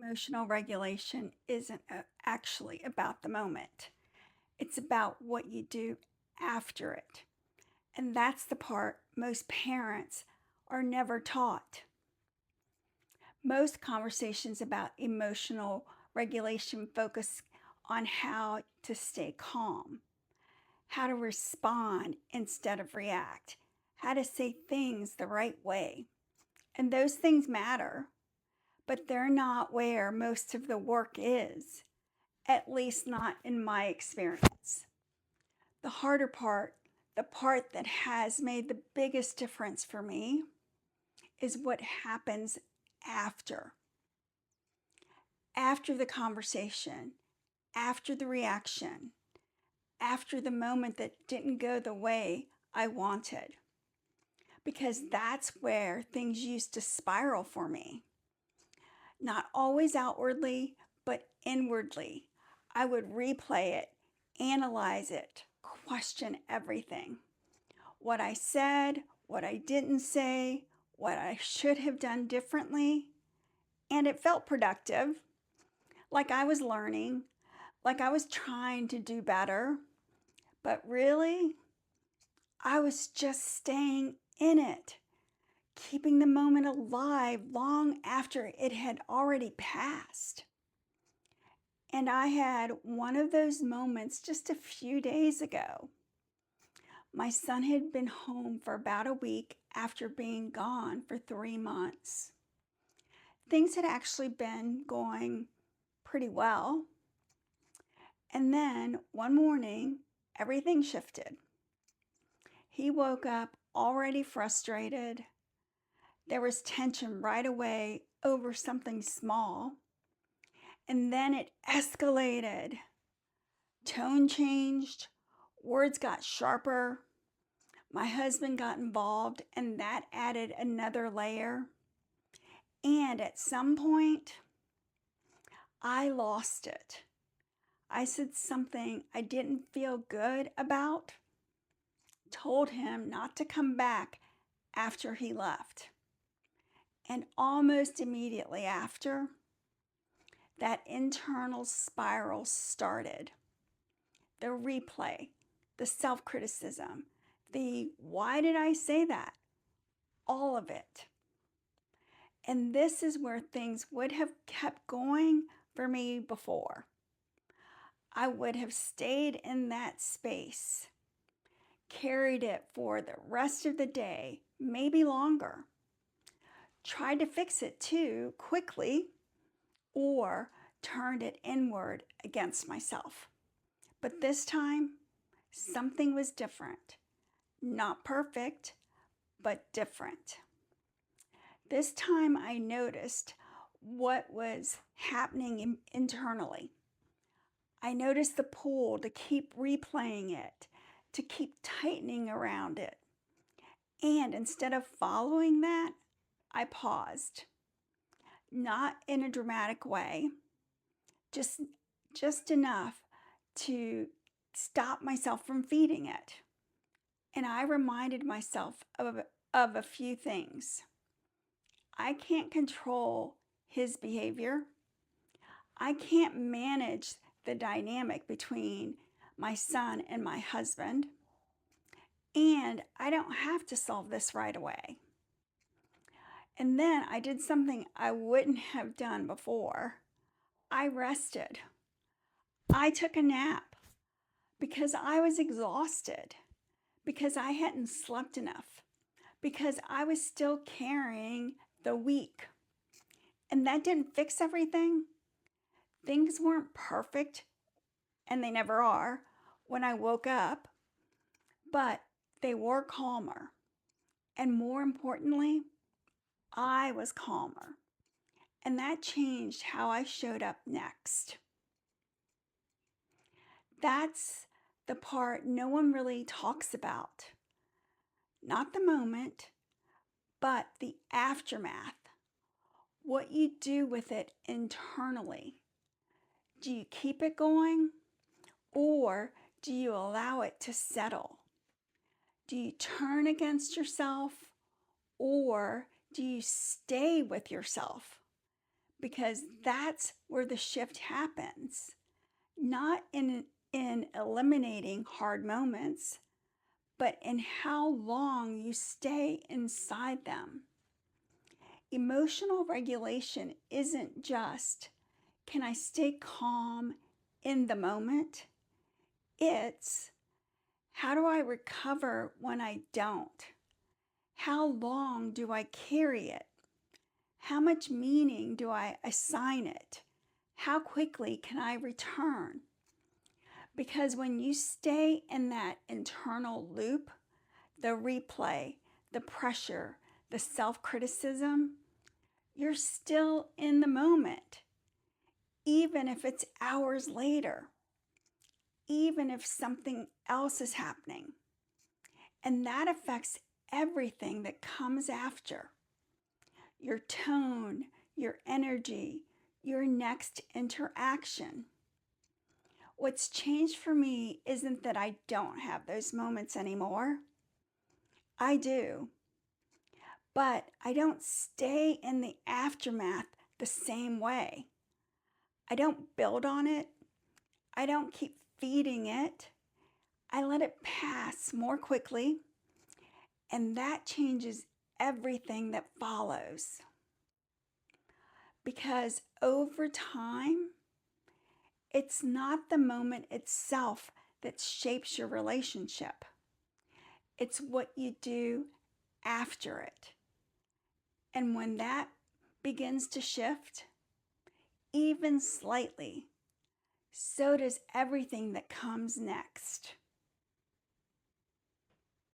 Emotional regulation isn't actually about the moment. It's about what you do after it. And that's the part most parents are never taught. Most conversations about emotional regulation focus on how to stay calm, how to respond instead of react, how to say things the right way. And those things matter, but they're not where most of the work is. At least not in my experience. The harder part, the part that has made the biggest difference for me, is what happens after. After the conversation, after the reaction, after the moment that didn't go the way I wanted. Because that's where things used to spiral for me. Not always outwardly, but inwardly. I would replay it, analyze it, question everything. What I said, what I didn't say, what I should have done differently. And it felt productive, like I was learning, like I was trying to do better. But really, I was just staying in it, keeping the moment alive long after it had already passed. And I had one of those moments just a few days ago. My son had been home for about a week after being gone for 3 months. Things had actually been going pretty well. And then one morning, everything shifted. He woke up already frustrated. There was tension right away over something small. And then it escalated. Tone changed, words got sharper. My husband got involved, and that added another layer. And at some point, I lost it. I said something I didn't feel good about, told him not to come back after he left. And almost immediately after, that internal spiral started. The replay, the self-criticism, the why did I say that? All of it. And this is where things would have kept going for me before. I would have stayed in that space, carried it for the rest of the day, maybe longer, tried to fix it too quickly, or turned it inward against myself. But this time, something was different. Not perfect, but different. This time I noticed what was happening internally. I noticed the pull to keep replaying it, to keep tightening around it. And instead of following that, I paused. Not in a dramatic way, just enough to stop myself from feeding it. And I reminded myself of a few things. I can't control his behavior. I can't manage the dynamic between my son and my husband. And I don't have to solve this right away. And then I did something I wouldn't have done before. I rested. I took a nap because I was exhausted, because I hadn't slept enough, because I was still carrying the week. And that didn't fix everything. Things weren't perfect, and they never are, when I woke up, but they were calmer. And more importantly, I was calmer. And that changed how I showed up next. That's the part no one really talks about. Not the moment, but the aftermath. What you do with it internally. Do you keep it going, or do you allow it to settle? Do you turn against yourself, or do you stay with yourself? because that's where the shift happens, not in eliminating hard moments, but in how long you stay inside them. Emotional regulation isn't just, can I stay calm in the moment? It's, how do I recover when I don't? How long do I carry it? How much meaning do I assign it? How quickly can I return? Because when you stay in that internal loop, the replay, the pressure, the self-criticism, you're still in the moment, even if it's hours later, even if something else is happening. And that affects everything that comes after. Your tone, your energy, your next interaction. What's changed for me isn't that I don't have those moments anymore. I do. But I don't stay in the aftermath the same way. I don't build on it. I don't keep feeding it. I let it pass more quickly, and that changes everything that follows. Because over time, it's not the moment itself that shapes your relationship. It's what you do after it. And when that begins to shift, even slightly, so does everything that comes next.